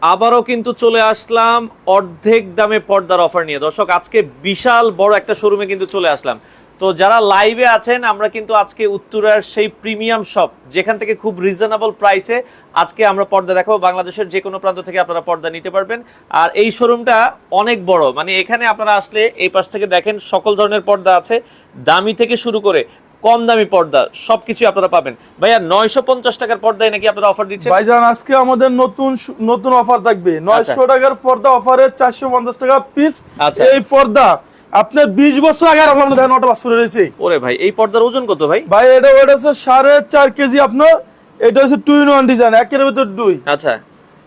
আবারও কিন্তু চলে আসলাম অর্ধেক দামে পর্দার অফার নিয়ে। দর্শক, আজকে বিশাল বড় একটা শোরুমে কিন্তু চলে আসলাম। তো যারা লাইভে আছেন, আমরা কিন্তু আজকে উত্তরার সেই প্রিমিয়াম শপ যেখান থেকে খুব রিজনেবল প্রাইসে আজকে আমরা পর্দা দেখাবো। বাংলাদেশের যে কোনো প্রান্ত থেকে আপনারা পর্দা নিতে পারবেন। আর এই শোরুমটা অনেক বড়, মানে এখানে আপনারা আসলে এই পাশ থেকে দেখেন সকল ধরনের পর্দা আছে, দামি থেকে শুরু করে কম দামি পর্দা সবকিছু আপনারা পাবেন। ভাইয়া 950 টাকার পর্দায় নাকি আপনারা অফার দিচ্ছেন? ভাইজান আজকে আমাদের নতুন অফার থাকবে। 900 টাকার পর্দা অফারে 450 টাকা পিস। আচ্ছা। এই পর্দা আপনার 20 বছর আগে আমার মনে হয় নটা পাস করে রয়েছে। ওরে ভাই, এই পর্দার ওজন কত ভাই? ভাই এটা ওটা হচ্ছে 4.5 কেজি আপনার। এটা হচ্ছে 2 in 1 ডিজাইন, একের ভিতর দুই। আচ্ছা।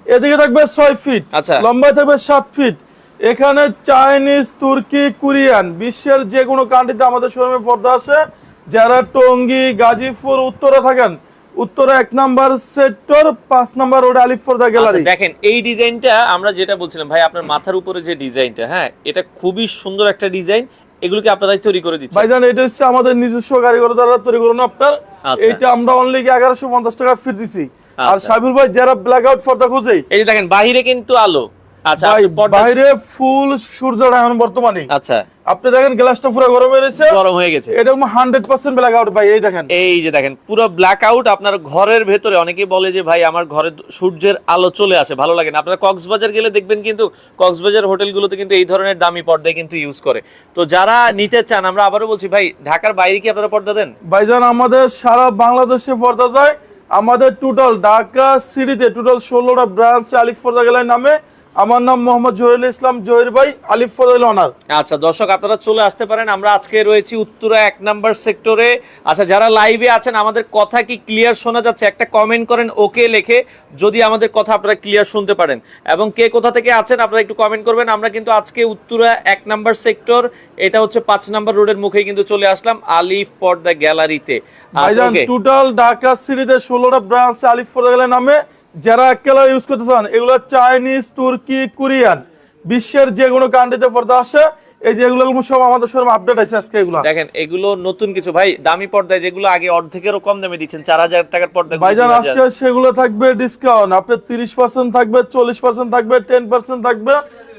এদিকে থাকবে 6 ফিট, আচ্ছা। লম্বায় থাকবে 7 ফিট। এখানে চাইনিজ, তুর্কি, কোরিয়ান, বিশ্বের যে কোনো কান্ট্রিতে আমাদের শোরুমে পর্দা আছে। যারা টঙ্গী, গাজীপুর, উত্তরে থাকেন, উত্তরে 1 নাম্বার সেক্টর, 5 নাম্বার রোড, আলিফ পর্দা গ্যালারি। দেখেন এই ডিজাইনটা আমরা যেটা বলছিলাম ভাই, আপনার মাথার উপরে যে ডিজাইনটা, হ্যাঁ এটা খুবই সুন্দর একটা ডিজাইন। এগুলোকে আপনারাই তৈরি করে দিচ্ছেন? ভাইজান এটা হচ্ছে আমাদের নিজস্ব কারিগর দ্বারা তৈরি করানো আপনার। আচ্ছা। এটা আমরা অনলি 1150 টাকা ফিট দিছি। আর আচ্ছা। সাইবুল ভাই যারা ব্ল্যাক আউট পর্দা খোঁজে, এই যে দেখেন বাইরে কিন্তু আলো। আচ্ছা। ভাই আপনি পর্দা- বাইরে ফুল সূর্য এখন বর্তমানে। আচ্ছা। আপনি দেখেন গ্লাসটা পুরো গরম হয়ে গেছে, গরম হয়ে গেছে। এটা 100% ব্ল্যাক আউট ভাই। এই দেখেন, এই যে দেখেন পুরো ব্ল্যাক আউট আপনার ঘরের ভেতরে। অনেকেই বলে যে ভাই আমার ঘরে সূর্যের আলো চলে আসে, ভালো লাগে না। আপনারা কক্সবাজার গেলে দেখবেন কিন্তু কক্সবাজার হোটেলগুলোতে কিন্তু এই ধরনের দামি পর্দায় কিন্তু ইউজ করে। তো যারা নিতে চান, আমরা আবারও বলছি ভাই, ঢাকার বাইরে কি আপনারা পর্দা দেন? ভাইজান আমাদের সারা বাংলাদেশে পর্দা যায়। আমাদের টোটাল ঢাকা সিটিতে টোটাল 16টা ব্রাঞ্চ আলিফ পর্দা গ্যালারি নামে। আমার নাম মোহাম্মদ জহিরুল ইসলাম জহির ভাই, আলিফ পর্দা অনার। আচ্ছা দর্শক, আপনারা চলে আসতে পারেন। আমরা আজকে রয়েছি উত্তরা 1 নাম্বার সেক্টরে। আচ্ছা, যারা লাইভে আছেন আমাদের কথা কি ক্লিয়ার শোনা যাচ্ছে? একটা কমেন্ট করেন ওকে লিখে, যদি আমাদের কথা আপনারা ক্লিয়ার শুনতে পারেন। এবং কে কোথা থেকে আছেন আপনারা একটু কমেন্ট করবেন। আমরা কিন্তু আজকে উত্তরা 1 নাম্বার সেক্টর, এটা হচ্ছে 5 নাম্বার রোডের মুখেই কিন্তু চলে আসলাম আলিফ পর্দা গ্যালারিতে। ভাইজান টোটাল ঢাকা সিটিতে 16টা ব্রাঞ্চ আলিফ পর্দা গ্যালারি নামে। যারা কালার ইউজ করতে চান, এগুলো চাইনিজ, তুর্কি, কোরিয়ান, বিশ্বের যে কোনো কান্ট্রিতে পর্দা আসে। এই যে এগুলো সব আমাদের শোরুমে আপডেট আছে আজকে। এগুলো দেখেন, এগুলো নতুন কিছু ভাই। দামি পর্দায় যেগুলো আগে অর্ধেকেরও কম দামে দিচ্ছেন, 4000 টাকার পর্দা ভাইজান আজকে সেগুলো থাকবে ডিসকাউন্ট। আপনার 30% থাকবে, 40% থাকবে, 10% থাকবে।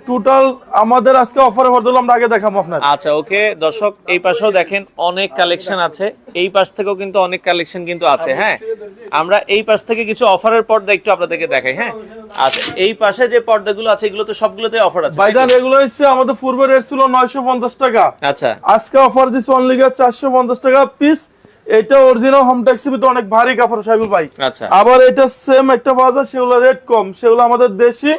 টোটাল আমাদের আজকে অফারে পর্দাগুলো আমরা আগে দেখাবো আপনার। আচ্ছা ওকে দর্শক, এই পাশেও দেখেন অনেক কালেকশন আছে, এই পাশ থেকেও কিন্তু অনেক কালেকশন কিন্তু আছে। হ্যাঁ, আমরা এই পাশ থেকে কিছু অফারের পর্দা একটু আপনাদেরকে দেখাই। হ্যাঁ, আচ্ছা এই পাশে যে পর্দাগুলো আছে এগুলো তো সবগুলোতে অফার আছে ভাইজান এগুলো হচ্ছে আমাদের পূর্বে রেট ছিল 950 টাকা। আচ্ছা। আজকে অফার দিচ্ছে অনলি 450 টাকা পিস। এটা অরিজিনাল হোম ট্যাক্সি ভিতরে অনেক ভারী কাপড় সাইবুল ভাই। আচ্ছা। আবার এটা সেম একটা পাওয়া যায়, সেগুলো রেট কম, সেগুলো আমাদের দেশি।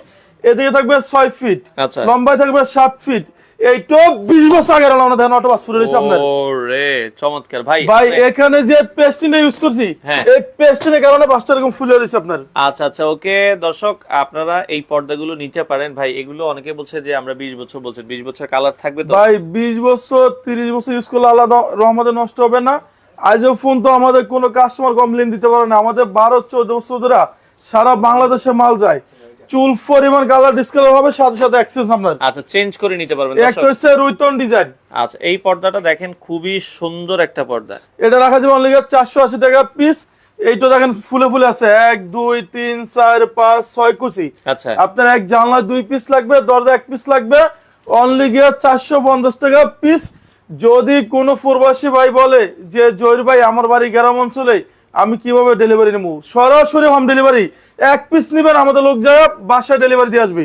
এদিকে থাকবে 6 ফিট, আচ্ছা। লম্বায় থাকবে 7 ফিট। এইটা 20 বছর আগে আমরা দেখেন অটো পাসপোর্ট রয়েছে আপনার। ওরে চমৎকার ভাই। ভাই এখানে যে পেস্টিনটা ইউজ করছি, হ্যাঁ। এই পেস্টিনের কারণে বাসটা এরকম ফুলে রয়েছে আপনার। আচ্ছা আচ্ছা ওকে দর্শক, আপনারা এই পর্দাগুলো নিতে পারেন ভাই। এগুলো অনেকে বলছে যে আমরা 20 বছর বলছেন, 20 বছর কালার থাকবে তো? ভাই 20 বছর 30 বছর ইউজ করলে আল্লাহ রহমতে নষ্ট হবে না। আজও ফোন তো আমাদের কোনো কাস্টমার কমপ্লেন দিতে পারে না। আমাদের 12-14 বছর ধরে সারা বাংলাদেশে মাল যায়। চুল পরিমাণ কালার ডিসকালার হবে, সাথে সাথে অ্যাক্সেস আপনার। আচ্ছা, চেঞ্জ করে নিতে পারবেন একটা দর্শক। হচ্ছে রুইতন ডিজাইন। আচ্ছা, এই পর্দাটা দেখেন খুবই সুন্দর একটা পর্দা। এটা রাখা যাবে অনলি 480 টাকা পিস। এইটা দেখেন ফুলে ফুলে আছে 1 2 3 4 5 6 কুচি। আচ্ছা। আপনার এক জানলা 2 পিস লাগবে, দরজা 1 পিস লাগবে, অনলি 450 টাকা পিস। যদি কোনো প্রবাসী ভাই বলে যে জহির ভাই আমার বাড়ি গ্রাম অঞ্চলে, আমি কিভাবে ডেলিভারি নেবো? সরাসরি হোম ডেলিভারি। 1 পিস নেবেন, আমাদের লোক যায় বাসায় ডেলিভারি দিয়ে আসবে।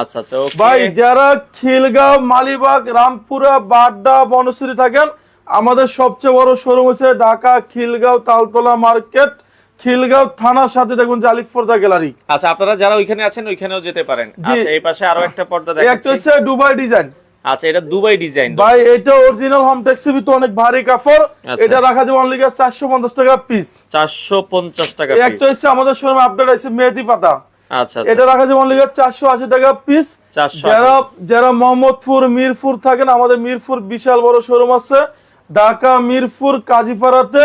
আচ্ছা আচ্ছা ওকে ভাই যারা খিলগাঁও, মালিবাগ, রামপুরা, বাড্ডা, বনশ্রী থাকেন, আমাদের সবচেয়ে বড় শোরুম হচ্ছে ঢাকা খিলগাঁও তালতলা মার্কেট, খিলগাঁও থানার সাথে দেখুন আলিফ পর্দা গ্যালারি। আচ্ছা, আপনারা যারা ওইখানে আছেন ওইখানেও যেতে পারেন। জি। আচ্ছা, এই পাশে আরো একটা পর্দা একটা দেখাচ্ছি। হচ্ছে দুবাই ডিজাইন। আচ্ছা, এটা দুবাই ডিজাইন। ভাই এটা অরিজিনাল হোম ট্যাক্সি ভিতরে অনেক ভারী কাপড়। আচ্ছা। এটা রাখা যাবে অনলি 450 টাকা পিস। 450 টাকা একটা পিস। হচ্ছে আমাদের শোরুমে আপডেট আছে মেহেদি পাতা। আচ্ছা এটা রাখা যাবে অনলি 480 টাকা পিস। 480। যারা মোহাম্মদপুর, মিরপুর থাকেন, আমাদের মিরপুর বিশাল বড় শোরুম আছে। ঢাকা মিরপুর কাজীপাড়াতে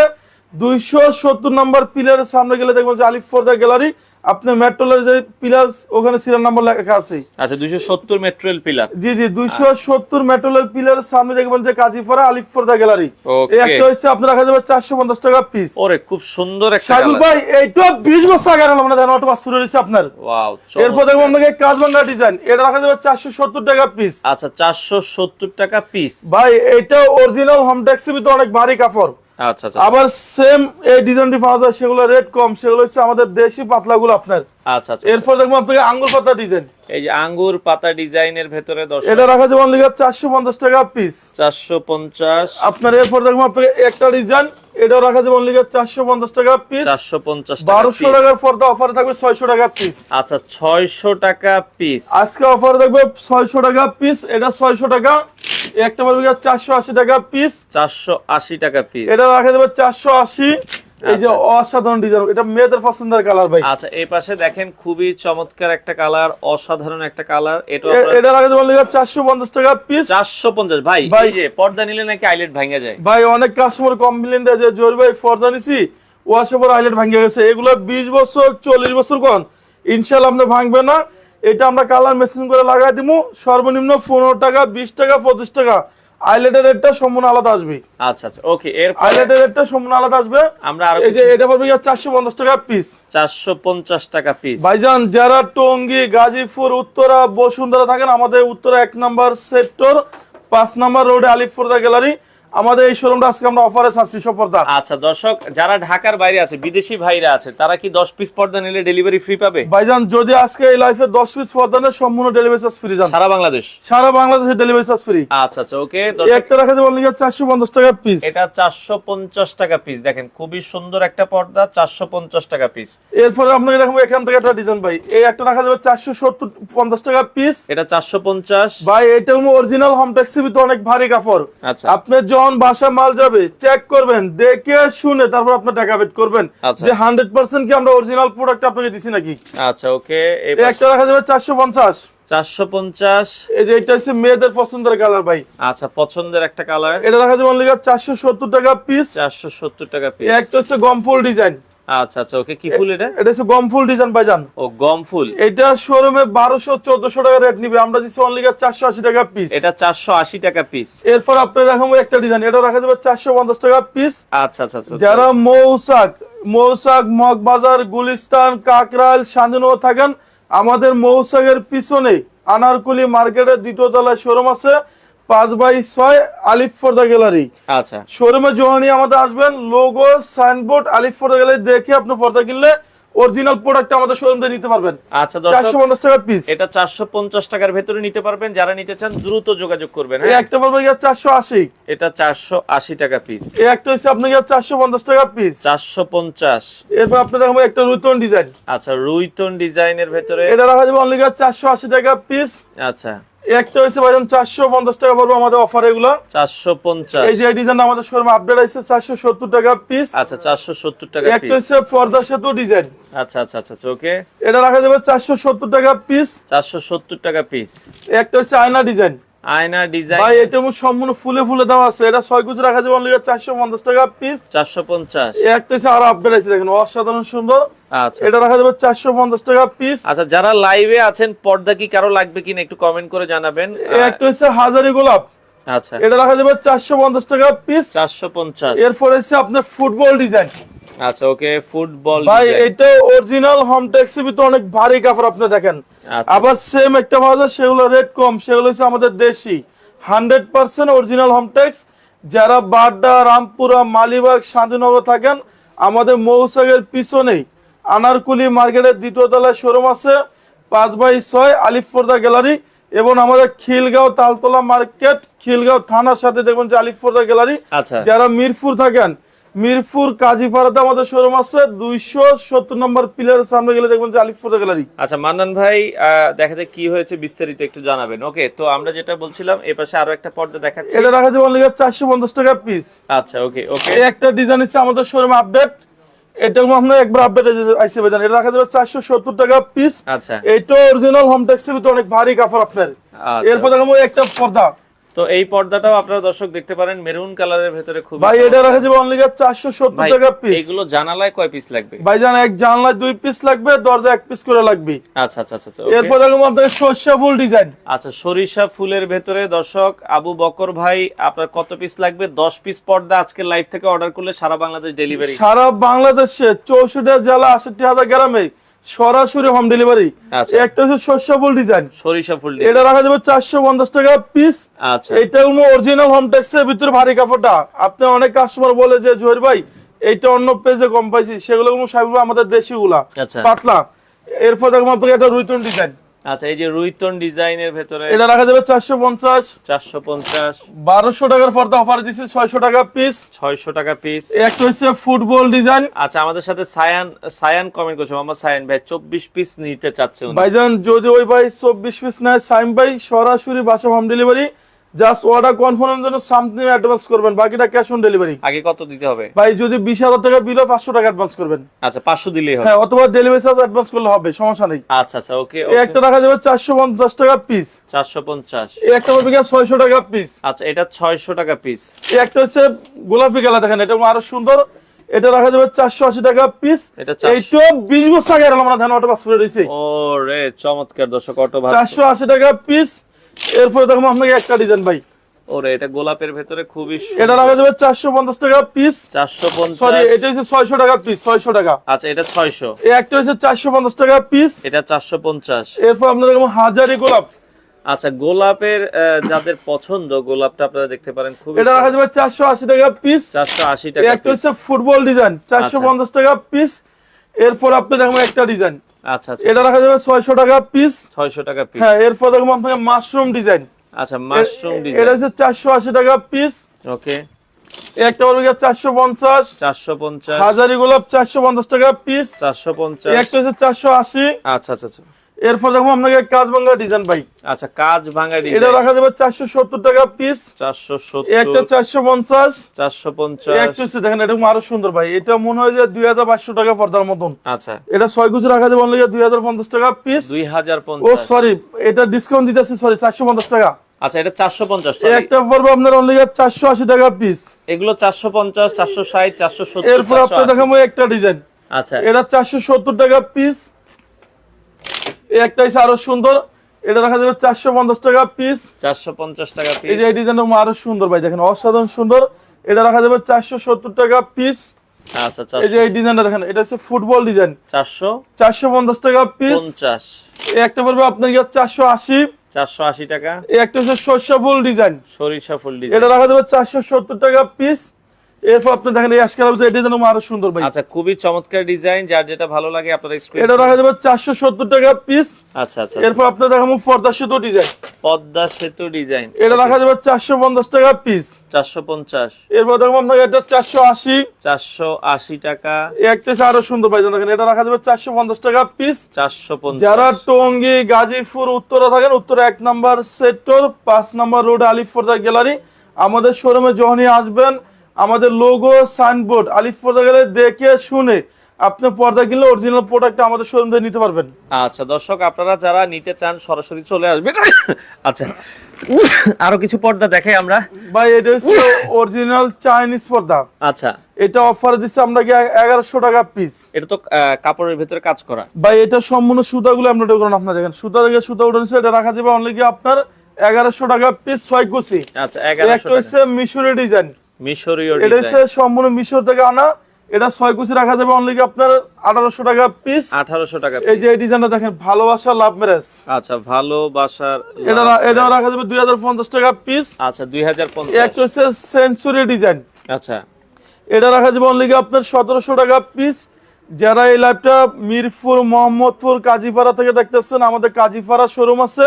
270 নম্বর পিলারের সামনে গেলে দেখবেন যে আলিফ পর্দা গ্যালারি। আপনি মেট্রোলের যে পিলার ওখানে সিরিয়াল নাম্বার লেখা আছে। আচ্ছা 270 মেট্রোয়েল পিলার। জি জি 270 মেট্রোলের পিলারের সামনে দেখবেন যে কাজীপাড়া আলিফ পর্দা গ্যালারি। এই একটা হচ্ছে আপনার রাখা যাবে 450 টাকা পিস। ওরে খুব সুন্দর একটা সাইকুল ভাই এইটা 20 বছর আগে আমরা দেন অটো পাস করে দিছি আপনার। ওয়াও এরপর দেখবেন আপনাকে কাজবাঙ্গা ডিজাইন, এটা রাখা যাবে 470 টাকা পিস। আচ্ছা 470 টাকা পিস ভাই এটা অরিজিনাল হোম ট্যাক্সের ভিতরে অনেক ভারী কাপড়। আচ্ছা আচ্ছা আবার সেম এই ডিজাইনটি পাওয়া যায়, সেগুলো রেট কম, সেগুলো হচ্ছে আমাদের দেশি পাতলাগুলো আপনার। আচ্ছা আচ্ছা এরপর দেখবো আপনাকে আঙ্গুর পাতা ডিজাইন, এই যে আঙ্গুর পাতা ডিজাইনের ভেতরে দর্শক এটা রাখা যাবে অনলি 450 টাকা পিস। 450। আপনার এরপর দেখবো আপনাকে একটা ডিজাইন, এটাও রাখা যাবে অনলি 450 টাকা পিস। 450 টাকা 1200 টাকার পর্দা অফারে থাকবে 600 টাকা পিস। আচ্ছা 600 টাকা পিস আজকে অফারে থাকবে 600 টাকা পিস, এটা 600 টাকা। একটা পারবে 480 টাকা পিস। 480 টাকা পিস। এটা রাখা যাবে 480। এই যে অসাধারণ ডিজাইন, এটা মেয়েদের পছন্দের কালার ভাই। আচ্ছা এই পাশে দেখেন খুবই চমৎকার একটা কালার, অসাধারণ একটা কালার। এটা রাখা যাবে 450 টাকা পিস। 450 ভাই। এই যে পর্দা নিলে নাকি আইলেট ভাঙা যায় ভাই, অনেক কাস্টমার কমপ্লেইন দেয় যে জোর ভাই পর্দা নিছি ওয়াশের পর আইলেট ভাঙে গেছে। এগুলো 20 বছর 40 বছর কোন ইনশাআল্লাহ আপনি ভাঙবে না। এটা আমরা কালার মেশিন করে লাগাই দিমু, সর্বনিম্ন 15 টাকা 20 টাকা 25 টাকা। আইলেটের রেটটা সম্পূর্ণ আলাদা আসবে। আচ্ছা আচ্ছা ওকে। এর আইলেটের রেটটা সম্পূর্ণ আলাদা আসবে। আমরা আর এই যে এটা পড়বে 450 টাকা পিস। 450 টাকা পিস। ভাইজান যারা টঙ্গী, গাজীপুর, উত্তরা, বসুন্ধরা থাকেন, আমাদের উত্তরা 1 নম্বর সেক্টর 5 নম্বর রোডে আলিফ পর্দা গ্যালারি, আমাদের এই শোরুমটা আজকে আমরা অফারে ছাড়ছি সব পর্দা। আচ্ছা দর্শক যারা ঢাকার বাইরে আছে, বিদেশি ভাইরা আছে, তারা কি 10 পিস পর্দা নিলে ডেলিভারি ফ্রি পাবে? ভাইজান যদি আজকে এই লাইফে 10 পিস পর্দা নেন সম্পূর্ণ ডেলিভারি চার্জ ফ্রি জান। সারা বাংলাদেশ? সারা বাংলাদেশে ডেলিভারি চার্জ ফ্রি। আচ্ছা আচ্ছা ওকে। দর্শক একটা রাখা যাবে অনলি 450 টাকা পিস। এটা 450 টাকা পিস। দেখেন খুবই সুন্দর একটা পর্দা, 450 টাকা পিস। এরপরে আপনাকে দেখাবো এখান থেকে একটা ডিজাইন ভাই, এই একটা রাখা যাবে 450 টাকা পিস। এটা 450 ভাই এটা হলো অরিজিনাল হোম ট্যাক্সের ভিতরে অনেক ভারী কাপড়। আচ্ছা আপনি যখন বাসা মাল যাবে চেক করবেন, দেখে শুনে তারপর আপনি টাকা পেড করবেন আচ্ছা। যে 100% কি আমরা অরিজিনাল প্রোডাক্ট আপনাকে দিছি নাকি। আচ্ছা ওকে। এই একটা রাখা যাবে 450। 450। এই যে এটা হচ্ছে মেয়েদের পছন্দের কালার ভাই। আচ্ছা পছন্দের একটা কালার। এটা রাখা যাবে অনলি 470 টাকা পিস। 470 টাকা পিস। এই একটা হচ্ছে গমফুল ডিজাইন। আচ্ছা আচ্ছা ওকে। কি ফুল এটা? এটা হচ্ছে গমফুল ডিজাইন ভাইজান। ও গম ফুল। এটা শোরুমে 1200-1400 টাকা রেট নিবে, আমরা দিচ্ছি অনলি 480 টাকা পিস। এটা 480 টাকা পিস। এরপর আপনি দেখাবো একটা ডিজাইন, এটা রাখা যাবে 450 টাকা পিস। আচ্ছা আচ্ছা আচ্ছা। যারা মৌসাক মগবাজার, গুলিস্তান, কাকরাইল, শান্তিনগর থাকেন, আমাদের মৌসাকের পিছনে আনারকুলি মার্কেটের দ্বিতীয় তলায় শোরুম আছে, 5/6 আলিফ পর্দা গ্যালারি। আচ্ছা শোরুমে যখনই আমাদের আসবেন, লোগো সাইনবোর্ড আলিফ পর্দা গ্যালারি দেখে আপনি পর্দা কিনলে অরিজিনাল প্রোডাক্ট আমাদের শোরুম থেকে নিতে পারবেন। আচ্ছা দর্শক 450 টাকা পিস। এটা 450 টাকার ভেতরে নিতে পারবেন। যারা নিতে চান দ্রুত যোগাযোগ করবেন। এই হ্যাঁ একটা বলবো 480। এটা 480 টাকা পিস। এই একটা হচ্ছে আপনাকে 450 টাকা পিস। 450। এরপর আপনি দেখাবো একটা রুতন ডিজাইন। আচ্ছা রুইতন ডিজাইনের ভেতরে। এটা রাখা যাবে অনলি 480 টাকা পিস। আচ্ছা একটা হচ্ছে ভাইজান 450 টাকা পড়বে আমাদের অফার এগুলো। 450। এই যে ডিজাইন আমাদের শোরুমে আপডেট আছে 470 টাকা পিস। আচ্ছা 470 টাকা একটা পিস। হচ্ছে পর্দা সেতু ডিজাইন। আচ্ছা আচ্ছা আচ্ছা ওকে। এটা রাখা যাবে 470 টাকা পিস। 470 টাকা পিস। একটা হচ্ছে আয়না ডিজাইন। আয়না ডিজাইন। ভাই এটা সম্পূর্ণ ফুলে ফুলে দেওয়া আছে, এটা 6 কুচি রাখা যাবে অনলি 450 টাকা পিস। 450। একটা হচ্ছে আরো আপডেট আছে, দেখেন অসাধারণ সুন্দর। আচ্ছা এটা রাখা যাবে 450 টাকা পিস। আচ্ছা যারা লাইভে আছেন, পর্দা কি কারো লাগবে কিনা একটু কমেন্ট করে জানাবেন। একটা হচ্ছে হাজারি গোলাপ। আচ্ছা এটা রাখা যাবে 450 টাকা পিস। 450। এরপর হচ্ছে আপনার ফুটবল ডিজাইন। আচ্ছা ওকে। ফুটবল ভাই এটা অরিজিনাল হোম ট্যাক্সের ভিতরে অনেক ভারী কাপড় আপনি দেখেন। আচ্ছা। আবার সেম একটা বাজার, সেগুলো রেট কম, সেগুলো হচ্ছে আমাদের দেশি 100% অরিজিনাল হোম ট্যাক্স। যারা বাড্ডা, রামপুরা, মালিবাগ, শান্তিনগর থাকেন, আমাদের মৌসাকের পিছনেই আনারকুলি মার্কেটের দ্বিতীয় তলায় শোরুম আছে, 5/6 আলিফ পর্দা গ্যালারি। এবং আমাদের খিলগাঁও তালতলা মার্কেট, খিলগাঁও থানার সাথে দেখবেন যে আলিফ পর্দা গ্যালারি। আচ্ছা যারা মিরপুর থাকেন, মিরপুর কাজীপাড়াতে আমাদের শোরুম আছে, 270 নম্বর পিলারের সামনে গেলে দেখবেন যে আলিফ পর্দা গ্যালারি। আচ্ছা মান্নান ভাই, দেখা যায় কি হয়েছে বিস্তারিত একটু জানাবেন। ওকে তো আমরা যেটা বলছিলাম, এই পাশে আরো একটা পর্দা দেখাচ্ছি। এটা রাখা যাবে অনলি 450 টাকা পিস। আচ্ছা ওকে ওকে। এই একটা ডিজাইন আছে আমাদের শোরুমে আপডেট, এটা আপনার একবার আপডেট আইসে বেজান, এটা রাখা যাবে 470 টাকা পিস। আচ্ছা এটা অরিজিনাল হোম ট্যাক্সের ভিতরে অনেক ভারী কাপড় আপনার। আচ্ছা। এরপর দেখো একটা পর্দা, তো এই পর্দাটাও আপনারা দর্শক দেখতে পারেন মেরুন কালারের ভেতরে খুব ভাই এটা রাখা যাবে অনলি 470 টাকা পিস। এগুলো জানালায় কয় পিস লাগবে? ভাই জান এক জানলায় 2 পিস লাগবে, দরজা 1 পিস করে লাগবে। আচ্ছা আচ্ছা আচ্ছা এরপর দেখুন আপনাদের সরিষা ফুল ডিজাইন। আচ্ছা সরিষা ফুলের ভেতরে দর্শক আবু বকর ভাই আপনার কত পিস লাগবে? 10 পিস পর্দা আজকে লাইভ থেকে অর্ডার করলে সারা বাংলাদেশ ডেলিভারি। সারা বাংলাদেশে 64 জেলা 68,000 গ্রামে সরাসরি হোম ডেলিভারি। আচ্ছা একটা হচ্ছে সরিষা ফুল ডিজাইন, সরিষা ফুল এটা রাখা যাবে 450 টাকা পিস। আচ্ছা এটা হলো অরিজিনাল হোম টেক্সের ভিতরে ভারী কাপড়টা। আপনি অনেক কাস্টমার বলে যে জহির ভাই এইটা অন্য পেজে কম পাইছি, সেগুলো কোনো সাহেব আমাদের দেশিগুলা আচ্ছা পাতলা। এরপর দেখুন আপনাকে একটা রুইতন ডিজাইন, আচ্ছা এই যে রুইতন ডিজাইনের ভেতরে এটা রাখা যাবে 450 450 1200 টাকার পর্দা অফার দিছি 600 টাকা পিস। 600 টাকা পিস। একটা হচ্ছে ফুটবল ডিজাইন। আচ্ছা আমাদের সাথে সায়ান কমেন্ট করছে, মোহাম্মদ সায়ান ভাই 24 পিস নিতে চাচ্ছে উনি। ভাইজান যদি ওই ভাই 24 পিস নেয় সাইম ভাই সরাসরি বাসা হোম ডেলিভারি, জাস্ট অর্ডার কনফার্মের জন্য সামথিং অ্যাডভান্স করবেন, বাকিটা ক্যাশ অন ডেলিভারি। আগে কত দিতে হবে ভাই যদি 20,000 টাকা বিল হয় 500 টাকা অ্যাডভান্স করবেন। আচ্ছা 500 দিলেই হবে। হ্যাঁ, অথবা ডেলিভারি চার্জ অ্যাডভান্স করলে হবে, সমস্যা নেই। আচ্ছা আচ্ছা ওকে এই একটা রাখা যাবে 450 টাকা পিস। 450। এই একটা হবে 600 টাকা পিস। আচ্ছা এটা 600 টাকা পিস। এই একটা হচ্ছে গোলাপি কালার, দেখেন এটা আরো সুন্দর, এটা রাখা যাবে 480 টাকা পিস। এটা এইটা 20 বছর আগে আমরা ধান অটো পাস করে দিয়েছি। ও রে চমৎকার দর্শক, অটো ভাই 480 টাকা পিস। এরপর দেখো আপনাকে একটা ডিজাইন ভাই, ওরে এটা গোলাপের ভেতরে খুবই এটা রাখা যাবে 450 টাকা পিস। 450। সরি এটা হচ্ছে 600 টাকা পিস, 600 টাকা। আচ্ছা এটা 600। এই একটা হচ্ছে 450 টাকা পিস। এটা 450। এরপর আপনাদের দেখো হাজারি গোলাপ, আচ্ছা গোলাপের যাদের পছন্দ গোলাপটা আপনারা দেখতে পারেন খুবই এটা রাখা যাবে 480 টাকা পিস। 480 এই টাকা একটা হচ্ছে ফুটবল ডিজাইন 450 টাকা পিস। এরপর আপনি দেখো একটা ডিজাইন, আচ্ছা আচ্ছা এটা রাখা যাবে 600 টাকা পিস। 600 টাকা পিস। হ্যাঁ, এরপর দেখো আপনাকে মাশরুম ডিজাইন, আচ্ছা মাশরুম এটা ডিজাইন হচ্ছে 480 টাকা পিস। ওকে এই একটা হবে 450। 450। হাজারি গোলাপ 450 টাকা পিস। 450। এই একটা হচ্ছে 480। আচ্ছা আচ্ছা আচ্ছা এরপর দেখো আপনাকে কাজ বাংলা ডিজাইন ভাই, আচ্ছা কাজ ভাঙা এটা ডিজাইন রাখা যাবে 470 টাকা পিস। 470। এই একটা 450। এই 450। একটা হচ্ছে দেখেন এটা আরো সুন্দর ভাই, এটা মনে হয় যে 2500 টাকা পর্দার মতন। আচ্ছা এটা 6 কুচি রাখা যাবে অনলি 2050 টাকা পিস। ও 2050। সরি, এটা ডিসকাউন্ট দিতেছি, সরি 450 টাকা। আচ্ছা এটা 450 এই সরি একটা পড়বে আপনার অনলি 480 টাকা পিস। এগুলো 450 460 470 এরপর আপনি 480 দেখাবো একটা ডিজাইন, আচ্ছা এটা 470 টাকা পিস। এই একটা হচ্ছে আরো সুন্দর, এটা রাখা যাবে 450 টাকা পিস। 450 টাকা এই পিস। যে এই ডিজাইনটা আরো সুন্দর ভাই, দেখেন অসাধারণ সুন্দর, এটা রাখা যাবে 470 টাকা পিস। আচ্ছা এই যে এই ডিজাইনটা দেখেন, এটা হচ্ছে ফুটবল ডিজাইন 450 টাকা পিস। 450। এই একটা পড়বে আপনার 480। 480 টাকা। এই একটা হচ্ছে সরিষা ফুল ডিজাইন, সরিষা ফুল ডিজাইন এটা রাখা যাবে 470 টাকা পিস। এরপর আপনি দেখেন এই আজকাল এই ডিজাইন আরো সুন্দর ভাই, আচ্ছা খুবই চমৎকার ডিজাইন, যার যেটা ভালো লাগে আপনারা স্ক্রিন এটা রাখা যাবে 470 টাকা পিস। আচ্ছা আচ্ছা এরপর আপনি দেখাবো পর্দা সেতু ডিজাইন, পদ্মা সেতু ডিজাইন এটা রাখা যাবে 450 টাকা পিস। 450। এরপর দেখবো আপনাকে এটা 480। 480 টাকা। এই একটা হচ্ছে আরো সুন্দর ভাই, দেখেন এটা রাখা যাবে 450 টাকা পিস। 450। যারা টঙ্গী গাজীপুর উত্তরা থাকেন, Uttara 1 number sector 5 number road আলিফ পর্দা গ্যালারি, আমাদের শোরুমে যখনই আসবেন আমাদের লোগো সাইনবোর্ড আলিফ পর্দা গ্যালারি দেখে শুনে আপনি পর্দা কিনলে অরিজিনাল প্রোডাক্ট আমাদের শোরুম থেকে নিতে পারবেন। আচ্ছা দর্শক আপনারা যারা নিতে চান সরাসরি চলে আসবেন। আচ্ছা আরো কিছু পর্দা দেখাই আমরা ভাই, এটা হচ্ছে অরিজিনাল চাইনিজ পর্দা। আচ্ছা এটা অফার দিচ্ছে আমরা 1100 টাকা পিস। এটা তো কাপড়ের ভিতরে কাজ করা ভাই, এটা সম্পূর্ণ সুতাগুলো আমরা দেখুন, আপনারা দেখেন সুতা থেকে সুতা উঠেছে, এটা রাখা যাবে অনলি আপনার 1100 টাকা পিস 6 কুচি। আচ্ছা 1100 একটা হচ্ছে মিশরি ডিজাইন, মিশরীয় এটা হচ্ছে ডিজাইন সম্পূর্ণ মিশর থেকে আনা, এটা 6 কুচি রাখা যাবে অনলি আপনার 1800 টাকা পিস। 1800 টাকা এই যে এই ডিজাইনটা দেখেন, ভালোবাসা লাভ ম্যারেজ, আচ্ছা ভালোবাসার এটা রাখা যাবে 2050 টাকা পিস। আচ্ছা 2050। একটা হচ্ছে সেঞ্চুরি ডিজাইন, আচ্ছা এটা রাখা যাবে অনলি আপনার 1700 টাকা পিস। যারা এই লাইভটা মিরপুর মোহাম্মদপুর কাজীপাড়া থেকে দেখতেছেন, আমাদের কাজীপাড়া শোরুম আছে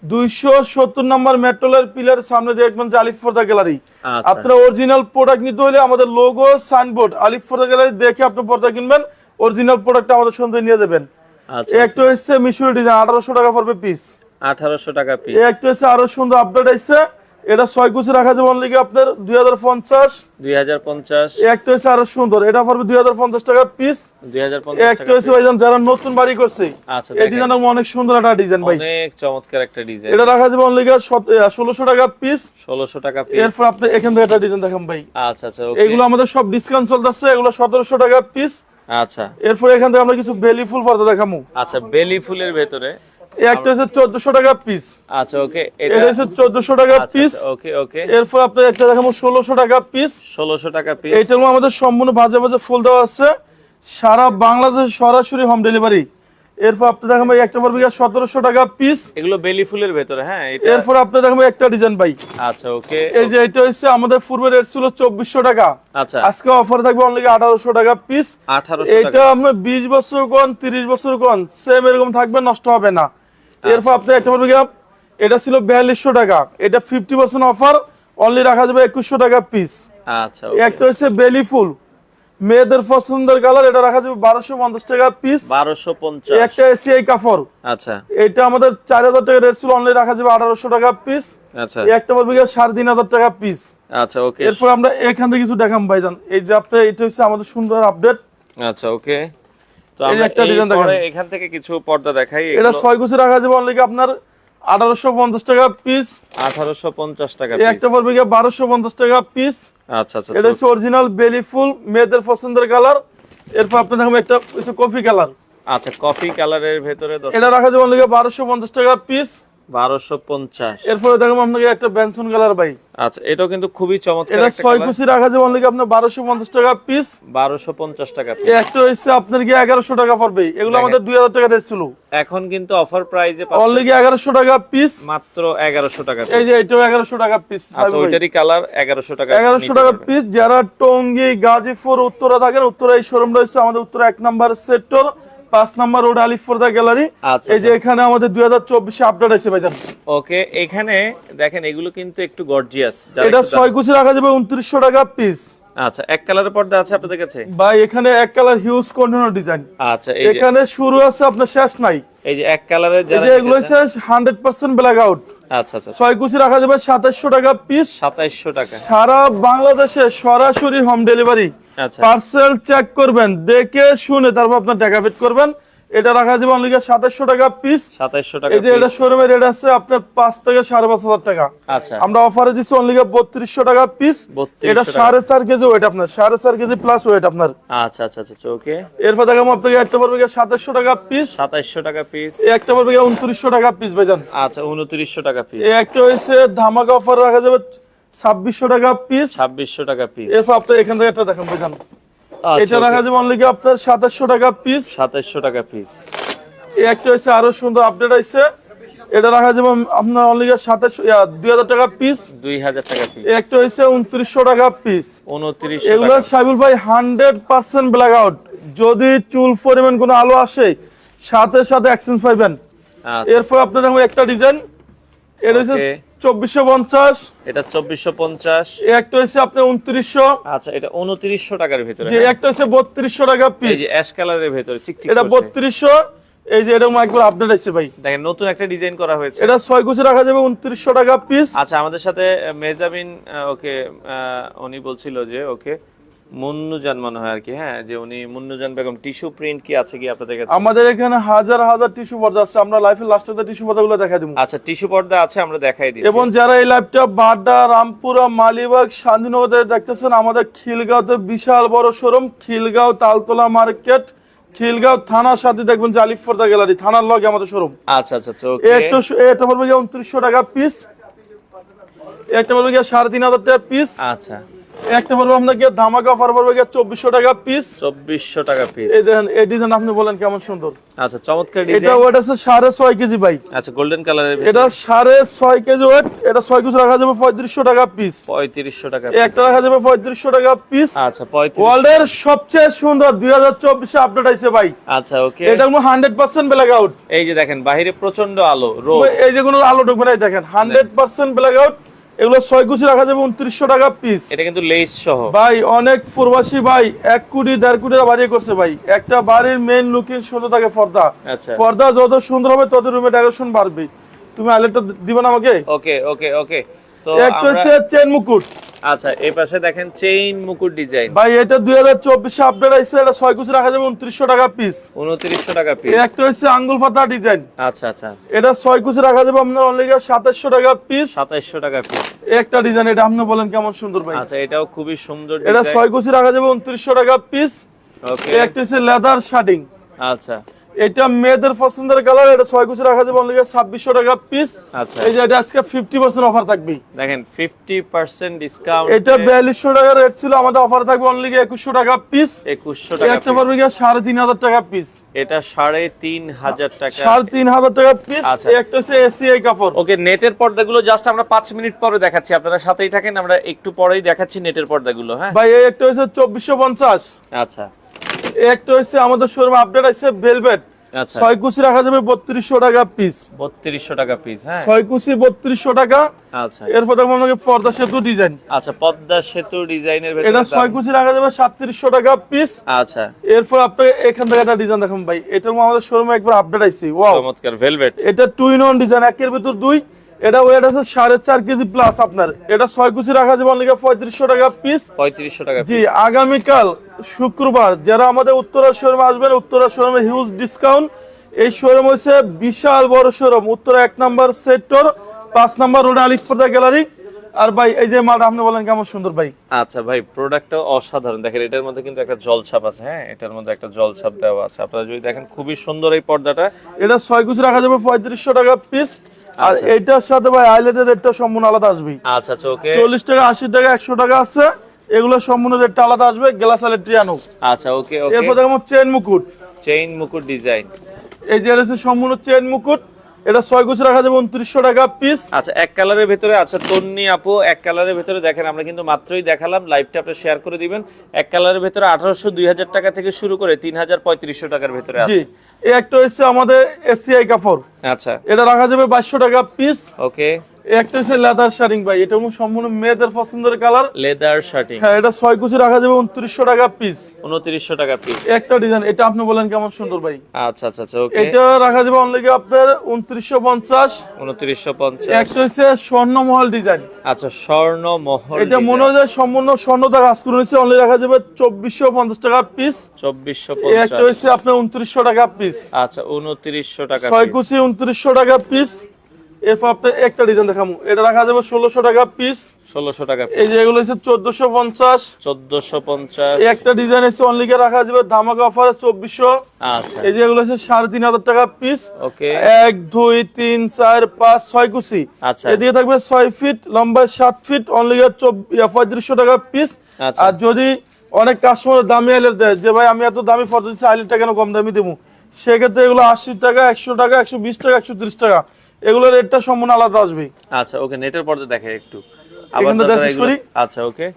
270 নম্বর মেট্রোলের পিলার সামনে দেখবেন যে আলিফ পর্দা গ্যালারি। আচ্ছা। আপনারা অরিজিনাল প্রোডাক্ট নিতে হলে আমাদের লোগো সাইনবোর্ড আলিফ পর্দা গ্যালারি দেখে আপনি পর্দা কিনবেন, অরিজিনাল প্রোডাক্ট আমাদের সঙ্গে নিয়ে দেবেন। আচ্ছা একটা হচ্ছে মিশরি ডিজাইন 1800 টাকা পড়বে পিস। 1800 টাকা পিস। একটা হচ্ছে আরো সুন্দর আপডেট আছে, এটা 6 কুচি রাখা যাবে অনলি আপনার 2050। 2050। একটা হচ্ছে আরো সুন্দর, এটা পড়বে 2050 টাকা পিস। 2050 একটা হচ্ছে ভাইজান যারা নতুন বাড়ি করছে, আচ্ছা এই ডিজাইনটা অনেক সুন্দর একটা ডিজাইন ভাই, অনেক চমৎকার একটা ডিজাইন। এটা রাখা যাবে অনলি 1600 টাকা পিস। 1600 টাকা পিস। এরপর আপনি এখান থেকে একটা ডিজাইন দেখাম ভাই। আচ্ছা আচ্ছা ওকে। এগুলো আমাদের সব ডিসকাউন্ট চলতেছে, এগুলো 1700 টাকা পিস। আচ্ছা এরপর এখান থেকে আমরা কিছু বেলি ফুল পর্দা দেখামু। আচ্ছা বেলি ফুলের ভেতরে একটা হচ্ছে 1400 টাকা পিস। আচ্ছা ওকে, এটা হচ্ছে 1400 টাকা পিস। ওকে ওকে। এরপর আপনি একটা দেখামু 1600 টাকা পিস। 1600 টাকা পিস। এইটার মধ্যে আমাদের সম্পূর্ণ ভাজা ভাজা ফুল দেওয়া আছে, সারা বাংলাদেশ সরাসরি হোম ডেলিভারি। এরপর আপনি দেখাবো একটা পড়বে 1700 টাকা পিস। এগুলো বেলি ফুলের ভেতরে, হ্যাঁ এটা। এরপর আপনি দেখাবো একটা ডিজাইন ভাই। আচ্ছা ওকে। এই যে এটা হচ্ছে আমাদের পূর্বে রেট ছিল 2400 টাকা, আচ্ছা আজকে অফার থাকবে অনলি 1800 টাকা পিস। 1800 এটা টাকা। আপনার 20 বছর কোন 30 বছর কোন সেম এরকম থাকবে, নষ্ট হবে না। এরপর আপনি একটা পড়বে এটা ছিল 4200 টাকা, এটা 50% অফার, অনলি রাখা যাবে 2100 টাকা পিস। আচ্ছা একটা হচ্ছে বেলি ফুল, মেয়েদের পছন্দের কালার, এটা রাখা যাবে 1250 টাকা পিস। 1250। একটা এসিআই কাপড়, আচ্ছা এটা আমাদের 4000 টাকা রেট ছিল, অনলি রাখা যাবে 1800 টাকা পিস। আচ্ছা একটা পড়বে 3500 টাকা পিস। আচ্ছা ওকে। এরপর আমরা এখান থেকে কিছু দেখাম ভাইজান, এই যে আপনার এটা হচ্ছে আমাদের সুন্দর আপডেট। আচ্ছা ওকে। তো এই যে আমরা একটা এই ডিজাইন পরে দেখান। এখান থেকে কিছু পর্দা দেখাই। এটা 6 কুচি রাখা যাবে অনলি আপনার 1850 টাকা পিস। 1850 টাকা একটা পিস। পড়বে 1250 টাকা পিস। আচ্ছা আচ্ছা এটা হচ্ছে অরিজিনাল বেলি ফুল, মেয়েদের পছন্দের কালার। এরপর আপনি দেখুন একটা কফি কালার, আচ্ছা কফি কালারের ভেতরে এটা রাখা যাবে অনলি 1250 টাকা পিস। 1250। এরপরে দেখুন আপনাকে একটা বেনসন কালার ভাই, আচ্ছা এটাও কিন্তু খুবই চমৎকার এটা একটা 6 কালার। কুচি রাখা যাবে অনলি আপনার 1250 টাকা পিস। 1250 টাকা পিস। একটা হচ্ছে আপনার 1100 টাকা পড়বে, এগুলো দেখেন। আমাদের 2000 টাকা রেট ছিল, এখন কিন্তু অফার প্রাইজে অনলি 1100 টাকা পিস। মাত্র 1100 টাকা পিস। এই যে এটাও 1100 টাকা পিস। আচ্ছা ওইটারই কালার 1100 টাকা। 1100 টাকা পিস। যারা টঙ্গী, গাজীপুর, উত্তরা থাকেন, উত্তরা এই শোরুম রয়েছে আমাদের Uttara 1 number sector, 5 number road, আলিফুরদা গ্যালারি। আচ্ছা, এই যে এখানে আমাদের 2024 এ আপডেট আছে ভাইজান। ওকে এখানে দেখেন এগুলো কিন্তু একটু গর্জিয়াস। এটা 6 কুচি রাখা যাবে 2900 টাকা পিস। আচ্ছা এক কালারের পর্দা আছে আপনাদের কাছে? ভাই এখানে এক কালার হিউজ কন্টিনিউ ডিজাইন, আচ্ছা এই যে এখানে শুরু আছে আপনার শেষ নাই। এই যে এক কালারের এই যারা যে এগুলো হচ্ছে 100% ব্ল্যাক আউট। আচ্ছা আচ্ছা 6 কুচি রাখা যাবে 2700 টাকা পিস। 2700 টাকা। সারা বাংলাদেশে সরাসরি হোম ডেলিভারি। আচ্ছা পার্সেল চেক করবেন, দেখে শুনে তারপর আপনার টাকা পেড করবেন। এটা রাখা যাবে অনলি 2700 টাকা পিস। 2700 টাকা এই যে এটা piece। শোরুমের রেট আছে আপনার 5 থেকে 5500 টাকা। আচ্ছা আমরা অফারে দিচ্ছি অনলি 3200 টাকা পিস। 3200 এটা টাকা। 4.5 কেজি ওয়েট আপনার, 4.5 কেজি প্লাস ওয়েট আপনার। আচ্ছা আচ্ছা আচ্ছা ওকে। এরপর দেখাবো আপনাকে একটা পড়বে 2700 টাকা পিস। 2700 টাকা পিস। একটা পড়বে 2900 টাকা পিস ভাইজান। আচ্ছা 2900 টাকা পিস। এই একটা হইছে ধামাকা অফার রাখা যাবে 2600 টাকা পিস। 2600 টাকা পিস। এরপর আপনি এখান থেকে একটা দেখান ভাইজান, আচ্ছা এটা রাখা যাবে অনলি আপনার 2700 টাকা পিস। 2700 টাকা পিস। এই একটা হচ্ছে আরো সুন্দর আপডেট আইছে, এটা রাখা যাবে আপনার অনলি 2000 টাকা পিস। 2000 টাকা পিস। এই একটা হচ্ছে 2900 টাকা পিস। 2900 এগুলো টাকা। সাইবুল ভাই 100% ব্ল্যাক আউট, যদি চুল পরিমাণ কোনো আলো আসে সাথে সাথে এক্সচেঞ্জ পাইবেন। আচ্ছা এরপর আপনার দেখুন একটা ডিজাইন, এটা হচ্ছে Okay. 2450। এটা 2450। এই একটা হচ্ছে আপনার 2900। আচ্ছা এটা 2900 টাকার ভিতরে। যে একটা হচ্ছে 3200 টাকা এই পিস। যে অ্যাশ কালারের ভিতরে চিকচিক এটা করছে। 3200। এই যে এরকম একবার আপডেট আছে ভাই, দেখেন নতুন একটা ডিজাইন করা হয়েছে। এটা 6 কুচি রাখা যাবে 2900 টাকা পিস। আচ্ছা আমাদের সাথে মেজাবিন ওকে উনি বলছিল যে ওকে মুন্নুজান মনে হয় আর কি, হ্যাঁ যে উনি মুন্নুজান বেগম টিস্যু প্রিন্ট কি আছে কি আপনাদের কাছে? আমাদের এখানে হাজার হাজার টিস্যু পর্দা আছে, আমরা লাইফের লাস্টে টিস্যু পর্দাগুলো দেখাই দেবো। আচ্ছা টিস্যু পর্দা আছে, আমরা দেখাই দিই। এবং যারা এই লাইভটা বাড্ডা, রামপুরা, মালিবাগ, শান্তিনগরে দেখতেছেন, আমাদের খিলগাঁওতে বিশাল বড় শোরুম, খিলগাঁও তালতলা মার্কেট, খিলগাঁও থানার সাথে দেখবেন যে আলিফুরদা গ্যালারি, থানার লগে আমাদের শোরুম। আচ্ছা আচ্ছা ওকে। এটা পড়বে 2900 টাকা পিস। একটা পড়বে 3500 টাকা পিস। আচ্ছা একটা পড়বে আপনাকে ধামাকা অফার পড়বে 2400 টাকা পিস। 2400 টাকা পিস। এই দেখেন এই ডিজাইন আপনি বলেন কেমন সুন্দর। আচ্ছা চমৎকার এটা ডিজাইন। ওয়েট আছে 6.5 কেজি ভাই। আচ্ছা গোল্ডেন কালারের এটা 6.5 কেজি ওয়েট, এটা 6 কেজি রাখা যাবে 3500 টাকা পিস। 3500 টাকা। একটা রাখা যাবে 3500 টাকা পিস। আচ্ছা 3500। ওয়ার্ল্ডের সবচেয়ে সুন্দর 2024 এ আপডেট আইছে ভাই। আচ্ছা ওকে। এটা কোনো 100% ব্ল্যাক আউট। এই যে দেখেন বাইরে প্রচন্ড আলো রোদ। এই যে কোনো আলো ঢুকবে না, এই দেখেন 100% ব্ল্যাক আউট। এগুলো 6 কুচি রাখা যাবে 2900 টাকা পিস। এটা কিন্তু লেস সহ। ভাই অনেক প্রবাসী ভাই 1 কোটি 1.5 কোটি টাকা বাড়িয়ে করছে ভাই। একটা বাড়ির মেইন লুকিং সুন্দর থাকে পর্দা। আচ্ছা পর্দা যত সুন্দর হবে তত রুমে ডেকোরেশন বাড়বে। তুমি আইলেটটা দিবে না আমাকে? ওকে ওকে ওকে। তো একটা হচ্ছে চেন মুকুট। আচ্ছা এই পাশে দেখেন চেইন মুকুট ডিজাইন ভাই এটা 2024 এ আপডেট আইছে, এটা 6 কুচি রাখা যাবে 2900 টাকা পিস। 2900 টাকা পিস। একটা হচ্ছে আঙ্গুল পাতা ডিজাইন। আচ্ছা আচ্ছা, এটা 6 কুচি রাখা যাবে আপনার অনলি 2700 টাকা পিস। 2700 টাকা পিস। একটা ডিজাইন, এটা আপনি বলেন কেমন সুন্দর ভাই। আচ্ছা এটাও খুবই সুন্দর এটা ডিজাইন। 6 কুচি রাখা যাবে 2900 টাকা পিস। ওকে। একটা হচ্ছে লেদার শার্টিং। আচ্ছা এটা মেয়েদের পছন্দের কালার, এটা 6 কুচি রাখা যাবে অনলি 2600 টাকা পিস। আচ্ছা এই যে এটা আজকে 50% অফার থাকবে। দেখেন 50% ডিসকাউন্ট। এটা 4200 টাকা রেট ছিল, আমাদের অফার থাকবে অনলি 2100 টাকা পিস। 2100 টাকা একটা পিস। পড়বে 3500 টাকা পিস। এটা 3500 টাকা। 3500 টাকা পিস। আচ্ছা। একটা হচ্ছে এসিআই কাপড়। ওকে, নেটের পর্দাগুলো জাস্ট আমরা 5 মিনিট পরে দেখাচ্ছি, আপনারা সাথেই থাকেন, আমরা একটু পরেই দেখাচ্ছি নেটের পর্দাগুলো। হ্যাঁ ভাই এই একটা হচ্ছে 2450। আচ্ছা এই একটা হচ্ছে আমাদের শোরুমে আপডেট আছে ভেলভেট। আচ্ছা 6 কুচি রাখা যাবে 3200 টাকা পিস। 3200 টাকা পিস। হ্যাঁ 6 কুচি 3200 টাকা। আচ্ছা এরপর দেখো আমাকে পর্দা সেতু ডিজাইন। আচ্ছা পদ্মা সেতু ডিজাইনের এটা ভেতরে 6 কুচি রাখা যাবে 3700 টাকা পিস। আচ্ছা এরপর আপনি এখান থেকে একটা ডিজাইন দেখুন ভাই, এটার আমাদের শোরুমে একবার আপডেট আইছে। ওয়াও চমৎকার ভেলভেট। এটা 2 in 1 ডিজাইন, একের ভিতর দুই। এটা ওয়েট আছে 4.5 কেজি প্লাস আপনার। এটা 6 কুচি রাখা যাবে অনলি 3500 টাকা পিস। 3500 টাকা জি পিস। আগামীকাল শুক্রবার যারা আমাদের উত্তরা শোরুমে আসবেন, উত্তরা শোরুমে হিউজ ডিসকাউন্ট। এই শোরুম হচ্ছে বিশাল বড় শোরুম, উত্তরা 1 নম্বর সেক্টর 5 নম্বর রোড আলিফপর্দা গ্যালারি। আর ভাই এই যে মালটা আপনি বলেন কেমন সুন্দর ভাই। আচ্ছা ভাই প্রোডাক্টটা অসাধারণ, দেখেন এটার মধ্যে কিন্তু একটা জলছাপ আছে। হ্যাঁ এটার মধ্যে একটা জলছাপ দেওয়া আছে, আপনারা যদি দেখেন খুবই সুন্দর এই পর্দাটা। এটা 6 কুচি রাখা যাবে 3500 টাকা পিস। আর আচ্ছা। এইটার সাথে ভাই হাইলাইটের রেটটা সম্পূর্ণ আলাদা আসবে। আচ্ছা আচ্ছা ওকে। 40 টাকা 80 টাকা 100 টাকা আছে, এগুলো সম্পূর্ণ রেটটা আলাদা আসবে। গ্লাস আলেট্রিয়ানো। আচ্ছা ওকে ওকে। এরপর দেখো চেন মুকুট। চেইন মুকুট ডিজাইন। এই যে আছে সম্পূর্ণ চেন মুকুট। এটা 6 কুচি রাখা যাবে 2900 টাকা পিস। আচ্ছা এক কালারের ভিতরে আছে তন্নি আপু, এক কালারের ভিতরে দেখেন আমরা কিন্তু মাত্রই দেখালাম, লাইভটা আপনি শেয়ার করে দিবেন। এক কালারের ভিতরে 1800 2000 টাকা থেকে শুরু করে 3000 3500 টাকার ভিতরে জি আছে। এই একটা হচ্ছে আমাদের এসিআই কাপড়। আচ্ছা এটা রাখা যাবে 2200 টাকা পিস। ওকে। এই একটা হচ্ছে লেদার শার্টিং ভাই, এটা সম্পূর্ণ মেয়েদের পছন্দের কালার। লেদার শার্টিং। হ্যাঁ এটা 6 কুচি রাখা যাবে 2900 টাকা পিস। 2900 টাকা পিস। একটা ডিজাইন, এটা আপনি বলেন কেমন সুন্দর ভাই। আচ্ছা আচ্ছা আচ্ছা ওকে। এটা রাখা যাবে অনলি আপনার 2950। 2950। একটা হচ্ছে স্বর্ণমহল ডিজাইন। আচ্ছা স্বর্ণ মহল। এটা মনে হয় যে সম্পূর্ণ স্বর্ণটা কাজ করে নিচ্ছে, অনলি রাখা যাবে 2450 টাকা পিস। 2450। একটা হচ্ছে আপনার 2900 টাকা পিস। আচ্ছা 2900 টাকা 6 পিস। কুচি 2900 টাকা পিস। এরপর আপনার একটা ডিজাইন দেখাবো, এটা রাখা যাবে 1600 টাকা পিস। 1600 টাকা পিস। এই যে এগুলো হচ্ছে 1450। 1450। এই একটা ডিজাইন আছে অনলি রাখা যাবে ধামাকা অফারে 2400। আচ্ছা এই যে এগুলো হচ্ছে 3500 টাকা পিস। ওকে। 1 2 3 4 5 6 কুচি। আচ্ছা এদিকে থাকবে 6 ফিট লম্বা 7 ফিট অনলি 3500 টাকা পিস। আচ্ছা। আর যদি অনেক কাস্টমার দামি আইলেট দেয় যে ভাই আমি এত দামি ফটো দিচ্ছি, আইলেটটা কেন কম দামি দেবো, সেক্ষেত্রে এগুলো 80 টাকা 100 টাকা 120 টাকা 130 টাকা, এগুলোর রেটটা সম্পূর্ণ আলাদা আসবে। আচ্ছা ওকে, নেটের পর্দা দেখে একটু আবার এখান থেকে দরকার শেষ এগুলো। করি। আচ্ছা ওকে।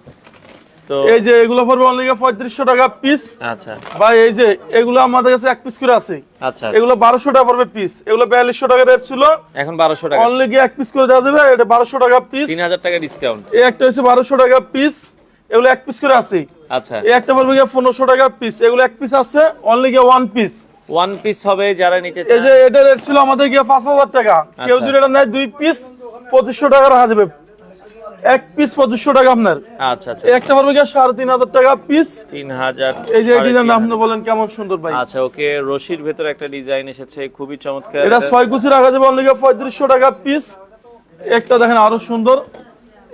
তো এই যে এগুলো পড়বে অনলি 3500 টাকা পিস। আচ্ছা ভাই এই যে এগুলো আমাদের কাছে এক পিস করে আছে, আচ্ছা এগুলো 1200 টাকা পড়বে পিস। এগুলো 4200 টাকা রেট ছিল, এখন 1200 টাকা। অনলি এক পিস করে দেওয়া যাবে, এটা 1200 টাকা পিস। 3000 টাকা ডিসকাউন্ট। এই একটা হচ্ছে 1200 টাকা পিস, এগুলো এক পিস করে আছে। আচ্ছা এই একটা পড়বে 1500 টাকা পিস, এগুলো এক পিস আছে, only one piece. One piece হবে যারা নিতে এই যে চান। এটা রেট ছিল আমাদের 5000 টাকা, কেউ যদি এটা নেয় 2 পিস 2500 টাকা রাখা যাবে, এক পিস 2500 টাকা আপনার। আচ্ছা আচ্ছা এই একটা পড়বে 3500 টাকা পিস। 3000। এই যে ডিজাইন আপনি বলেন কেমন সুন্দর ভাই। আচ্ছা ওকে, রশির ভেতরে একটা ডিজাইন এসেছে খুবই চমৎকার। এটা 6 কুচি রাখা যাবে অনলি 3500 টাকা পিস। একটা দেখেন আরো সুন্দর,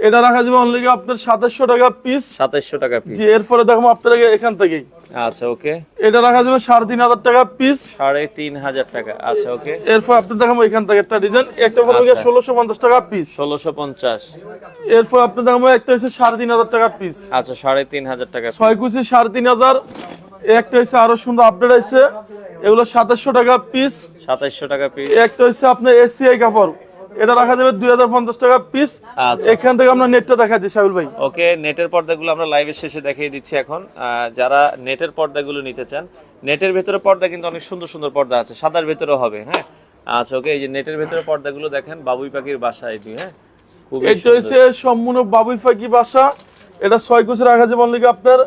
এটা রাখা যাবে অনলি আপনার 2700 টাকা পিস। 2700 টাকা পিস। জি এরপরে দেখো আপনাদের এখান থেকেই আচ্ছা ওকে। এটা রাখা যাবে 3500 টাকা পিস। 3500 টাকা। আচ্ছা ওকে। এরপর আপনি দেখাবো এখান থেকে একটা ডিজাইন, একটা পড়বে আচ্ছা। 1650 টাকা পিস। 1650। এরপর আপনি দেখাবো একটা হচ্ছে 3500 টাকা পিস। আচ্ছা 3500 টাকা 6 কুচি 3500। একটা হচ্ছে আরো সুন্দর আপডেট আছে, এগুলো 2700 টাকা পিস। 2700 টাকা পিস। একটা হচ্ছে আপনার এসিআই কাপড়, এটা রাখা যাবে 2050 টাকা পিস। আচ্ছা এখান থেকে আমরা নেটটা দেখাচ্ছি সাহুল ভাই। ওকে, নেটের পর্দাগুলো আমরা লাইভের শেষে দেখিয়ে দিচ্ছি এখন। যারা নেটের পর্দাগুলো নিতে চান, নেটের ভেতরে পর্দা কিন্তু অনেক সুন্দর সুন্দর পর্দা আছে, সাদার ভেতরেও হবে। হ্যাঁ আচ্ছা ওকে, এই যে নেটের ভেতরে পর্দাগুলো দেখেন, বাবুই পাখির বাসা এটি। হ্যাঁ খুবই এটা হচ্ছে সম্পূর্ণ বাবুই পাখি বাসা, এটা 6 কুচি রাখা যাবে অনলি আপনার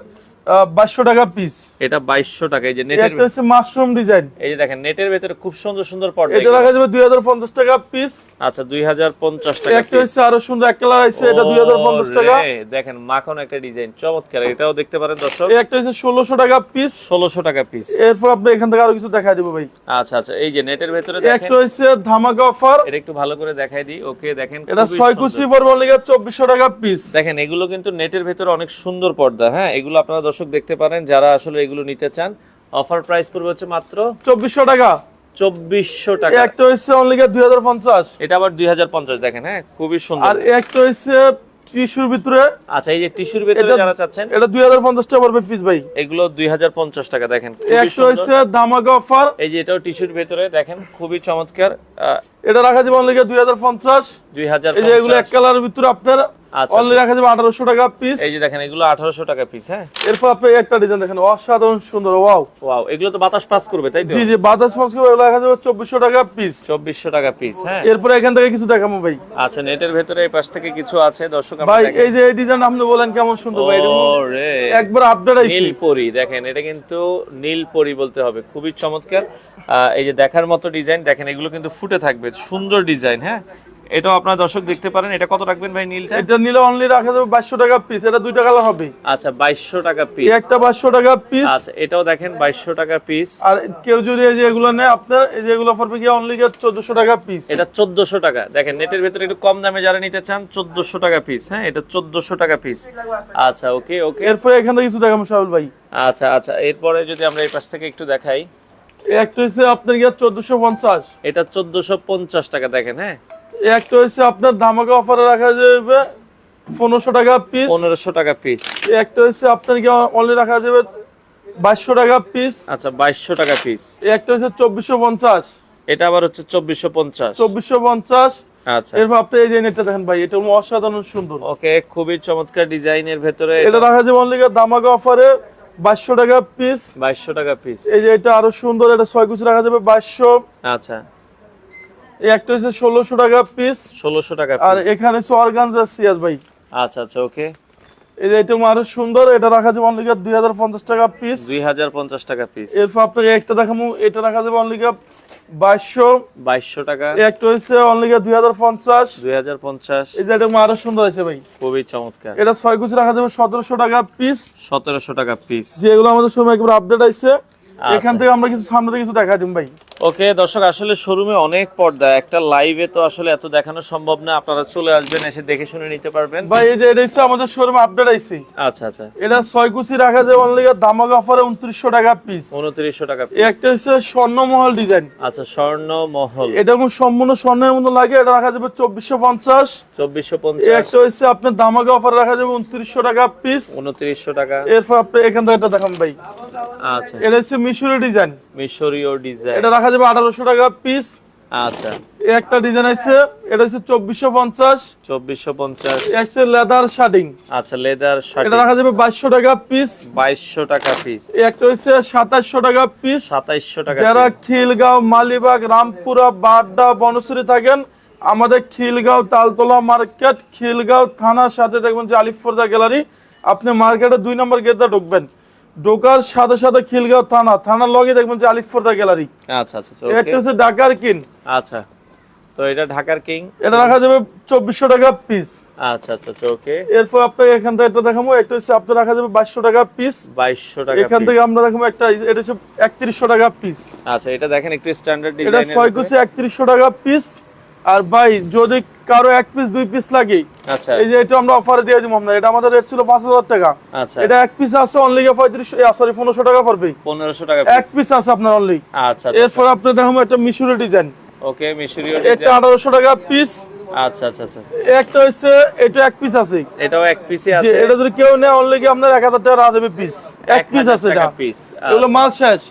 2200 টাকা পিস। এটা 2200 টাকা। এই যে নেটের, একটা হচ্ছে মাশরুম ডিজাইন, এই যে দেখেন নেটের ভেতরে খুব সুন্দর সুন্দর পর্দা। এটা রাখা যাবে 2050 টাকা পিস। আচ্ছা 2050 টাকা একটা হচ্ছে আরো সুন্দর এক কালার আছে, এটা 2050 টাকা। দেখেন মাখন একটা ডিজাইন, চমৎকার, এটাও দেখতে পারেন দর্শক। একটা হচ্ছে 1600 টাকা পিস। 1600 টাকা পিস। এরপর আপনি এখান থেকে আরো কিছু দেখাই দিব ভাই। আচ্ছা আচ্ছা, এই যে নেটের ভেতরে দেখেন, একটা হচ্ছে ধামাকা অফার, এটা একটু ভালো করে দেখাই দিই। ওকে দেখেন, এটা খুবই 6 কুচি সুন্দর। পড়বে অনলি 2400 টাকা পিস। দেখেন এগুলো কিন্তু নেটের ভেতরে অনেক সুন্দর পর্দা, হ্যাঁ এগুলো আপনারা দর্শক দেখতে পারেন যারা আসলে এগুলো নিতে চান। অফার প্রাইস পড়বে হচ্ছে মাত্র 2400 টাকা। 2400 টাকা। একটা হচ্ছে অনলি 2050। এটা আবার 2050। দেখেন হ্যাঁ, খুবই সুন্দর। আর একটা হচ্ছে টিস্যুর ভিতরে, আচ্ছা এই যে টিস্যুর ভেতরে যারা চাচ্ছেন, এটা 2050 টাকা পড়বে পিস ভাই। এগুলো 2050 টাকা। দেখেন খুবই একটা সুন্দর। হচ্ছে ধামাকা অফার, এই যে এটাও টিস্যুর ভেতরে, দেখেন খুবই চমৎকার। এটা রাখা যাবে অনলি 2050। এই যে এগুলো এক 2050। কালারের ভিতরে আপনার আচ্ছা, অনলি রাখা যাবে 1800 টাকা পিস। এই যে দেখেন এগুলো 1800 টাকা পিস। হ্যাঁ এরপর আপনি একটা ডিজাইন দেখেন, অসাধারণ সুন্দর, ওয়াও। ওয়াও, এগুলো তো বাতাস পাস করবে তাই তো? জি জি, বাতাস মাছ এগুলো রাখা যাবে 2400 টাকা পিস। 2400 টাকা পিস। হ্যাঁ এরপর এখান থেকে কিছু দেখাবো ভাই। আচ্ছা নেটের ভেতরে এই পাশ থেকে কিছু আছে দর্শক, ভাই এই যে এই ডিজাইন আপনি বলেন কেমন সুন্দর ভাই, এটা ওরে একবার আপডেট আইছে। নীলপরি, দেখেন এটা কিন্তু নীলপরি বলতে হবে, খুবই চমৎকার। এই যে দেখার মতো ডিজাইন, দেখেন এগুলো কিন্তু ফুটে থাকবে, সুন্দর ডিজাইন। হ্যাঁ এটাও আপনারা দর্শক দেখতে পারেন। এটা কত রাখবেন ভাই নীলটা? এটা নিলে অনলি রাখা যাবে 2200 টাকা পিস। এটা দুইটা কালার হবে। আচ্ছা 2200 টাকা পিস। একটা 2200 টাকা পিস। আচ্ছা এটাও দেখেন 2200 টাকা পিস। আর কেউ যদি এই যে এগুলো নেয় আপনার, এই যে এগুলো পড়বে কি অনলি 1400 টাকা পিস। এটা 1400 টাকা। দেখেন নেটের ভেতরে একটু কম দামে যারা নিতে চান, 1400 টাকা পিস। হ্যাঁ এটা 1400 টাকা পিস। আচ্ছা ওকে ওকে। এরপরে এখানে কিছু দেখাবো সাহুল ভাই। আচ্ছা আচ্ছা, এরপরে যদি আমরা এই পাশ থেকে একটু দেখাই, একটা হচ্ছে আপনার গিয়ে 1450। এটা 1450 টাকা। দেখেন হ্যাঁ, একটা হচ্ছে আপনার ধামাকা অফারে রাখা যাবে 1500 টাকা পিস। 1500 টাকা পিস। একটা হচ্ছে আপনার কি অনলি রাখা যাবে 2200 টাকা পিস। আচ্ছা 2200 টাকা পিস। একটা হচ্ছে 2450। এটা আবার হচ্ছে 2450। 2450। আচ্ছা এরপর আপনি এই যে নেটটা দেখেন ভাই, এটা অসাধারণ সুন্দর। ওকে, খুবই চমৎকার ডিজাইনের ভেতরে। এটা রাখা যাবে অনলি ধামাকা অফারে 2200 টাকা পিস। 2200 টাকা পিস। এই যে এটা আরো সুন্দর, এটা 6 কুচি রাখা যাবে 2200। আচ্ছা এই একটা হচ্ছে 1600 টাকা পিস। 1600 টাকা আর পিস। এখানে হচ্ছে অর্গানজা সিয়াস ভাই। আচ্ছা আচ্ছা ওকে, এই যে এটা আরো সুন্দর, এটা রাখা যাবে অনলি 2050 টাকা পিস। 2050 টাকা পিস। এরপর আপনাকে একটা দেখাবো, এটা রাখা যাবে অনলি 2200। 2200 টাকা। এই একটা হচ্ছে অনলি 2050। 2050। এই যে এটা আরো সুন্দর আছে ভাই, খুবই চমৎকার। এটা 6 কুচি রাখা যাবে 1700 টাকা পিস। 1700 টাকা পিস। যেগুলো আমাদের সময় একবার আপডেট আইছে। আচ্ছা। এখান থেকে আমরা কিছু সামনে থেকে কিছু দেখা দিম ভাই। ওকে দর্শক, আসলে শোরুমে অনেক পর্দা, একটা লাইভে তো আসলে এত দেখানো সম্ভব না। আপনারা চলে আসবেন, এসে দেখে শুনে নিতে পারবেন। ভাই এই যে এটা হচ্ছে আমাদের শোরুমে আপডেট আইছে। আচ্ছা আচ্ছা, এটা 6 কুচি রাখা যাবে অনলি ধামাকা অফারে 2900 টাকা পিস। 2900 টাকা পিস। এই একটা হচ্ছে স্বর্ণমহল ডিজাইন। আচ্ছা স্বর্ণ মহল, এটা কোন সম্পূর্ণ স্বর্ণের মতো লাগে, এটা রাখা যাবে 2450। 2450। এই একটা হচ্ছে আপনার ধামাকা অফারে রাখা যাবে 2900 টাকা পিস। 2900 টাকা। এরপর আপনি এখান থেকে একটা দেখান ভাই, আচ্ছা এটা হচ্ছে মিশরি ডিজাইন। মিশরীয় ডিজাইন। এটা রাখা যাবে 1800 টাকা পিস। আচ্ছা এই একটা ডিজাইন আছে, এটা হচ্ছে 2450। 2450। এই হচ্ছে লেদার শার্টিং, আচ্ছা লেদার শার্ট, এটা রাখা যাবে 2200 টাকা পিস। 2200 টাকা পিস। এই একটা হচ্ছে 2700 টাকা পিস। 2700 টাকা যারা পিস। খিলগাঁও, মালিবাগ, রামপুরা, বাড্ডা, বনশ্রী থাকেন, আমাদের খিলগাঁও তালতলা মার্কেট, খিলগাঁও থানার সাথে দেখবেন যে আলিফপর্দা গ্যালারি। আপনি মার্কেটে 2 নম্বর গেটে ঢুকবেন, ঢোকার সাথে সাথে খিলগাঁও থানা, থানার লগে দেখবেন যে আলিফপর্দা গ্যালারি। আচ্ছা আচ্ছা একটা ওকে। হচ্ছে ঢাকার কিন, আচ্ছা তো এটা ঢাকার কিং। এটা রাখা যাবে 2400 টাকা পিস। আচ্ছা আচ্ছা আচ্ছা ওকে। এরপর আপনাকে এখান থেকে একটা দেখাবো, একটা হচ্ছে আপনার রাখা যাবে 2200 টাকা পিস। 2200 টাকা এখান পিস। থেকে আমরা দেখাবো একটা, এটা হচ্ছে 3100 টাকা পিস। আচ্ছা এটা দেখেন একটু স্ট্যান্ডার্ড এটা ডিজাইনের 6 কুচি 3100 টাকা পিস। আর ভাই যদি কারো 1 পিস 2 পিস লাগে, আচ্ছা এই যে এটা আমরা অফারে দিয়ে দিব আমরা। এটা আমাদের রেট ছিল 5000 টাকা। আচ্ছা এটা 1 পিস আছে অনলি 1500 টাকা পড়বে। 1500 টাকা 1 পিস। পিস আছে আপনার অনলি। আচ্ছা এরপর আপনি দেখাবো একটা মিশরি ডিজাইন, ওকে মিশরীয় এটা ডিজাইন। 1800 টাকা পিস। আচ্ছা আচ্ছা আচ্ছা, একটা হচ্ছে এটা 1 পিস আছে, এটাও এক পিসই যে আছে। এটা যদি কেউ নেয় অনলি কি আপনার 1000 টাকা রাখা যাবে পিস। 1 পিস আছে এটা, পিস। এগুলো মাল শেষ।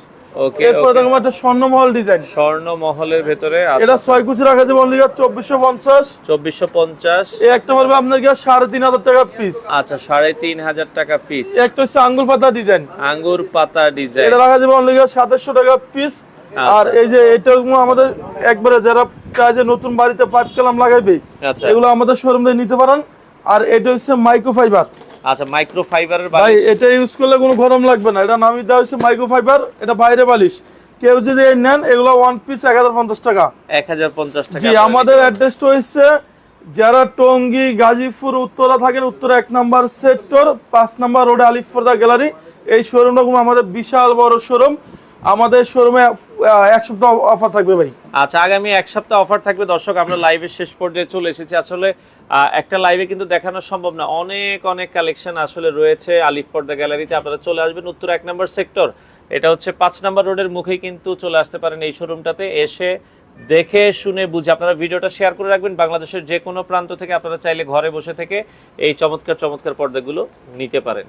ওকে এরপর দেখো একটা স্বর্ণমহল ডিজাইন, স্বর্ণ মহলের ভেতরে। এটা আচ্ছা 6 কুচি রাখা যাবে অনলি 2450। 2450। এই একটা পড়বে আপনার কি 3500 টাকা পিস। আচ্ছা 3500 টাকা পিস। একটা হচ্ছে আঙ্গুর পাতা ডিজাইন, আঙ্গুর পাতা ডিজাইন। এটা রাখা যাবে অনলি 2700 টাকা পিস। আর এই যে এটা আমাদের একবারে যারা চায় যে নতুন বাড়িতে পাইপ কলাম লাগাইবে, আচ্ছা এগুলো আমাদের শোরুম থেকে নিতে পারেন। আর এটা হচ্ছে মাইক্রো ফাইবার, আচ্ছা মাইক্রো ফাইবারের ভাই বালিশ। এটা ইউজ করলে কোনো গরম লাগবে না, এটা নামই দেওয়া হয়েছে মাইক্রো ফাইবার, এটা বাইরে বালিশ। কেউ যদি এই নেন এগুলো ওয়ান পিস 1050 টাকা। 1050 টাকা। জি আমাদের অ্যাড্রেসটা হচ্ছে যারা টঙ্গী গাজীপুর উত্তরা থাকেন, উত্তরা 1 নাম্বার সেক্টর 5 নাম্বার রোডে আলিফ গ্যালারি। এই শোরুমটা আমাদের বিশাল বড় শোরুম। আমাদের শোরুমে এক সপ্তাহ অফার থাকবে ভাই। আচ্ছা আগামী এক সপ্তাহ অফার থাকবে। দর্শক আমরা লাইভের শেষ পর্যায়ে চলে এসেছি। আসলে একটা লাইভে কিন্তু দেখানো সম্ভব না, অনেক অনেক কালেকশন আসলে রয়েছে আলিফ পর্দা গ্যালারিতে। আপনারা চলে আসবেন উত্তরা 1 নাম্বার সেক্টর, এটা হচ্ছে 5 নাম্বার রোডের মুখেই কিন্তু চলে আসতে পারেন এই শোরুমটাতে। এসে দেখে শুনে বুঝে আপনারা ভিডিওটা শেয়ার করে রাখবেন। বাংলাদেশের যে কোনো প্রান্ত থেকে আপনারা চাইলে ঘরে বসে থেকে এই চমৎকার চমৎকার পর্দাগুলো নিতে পারেন।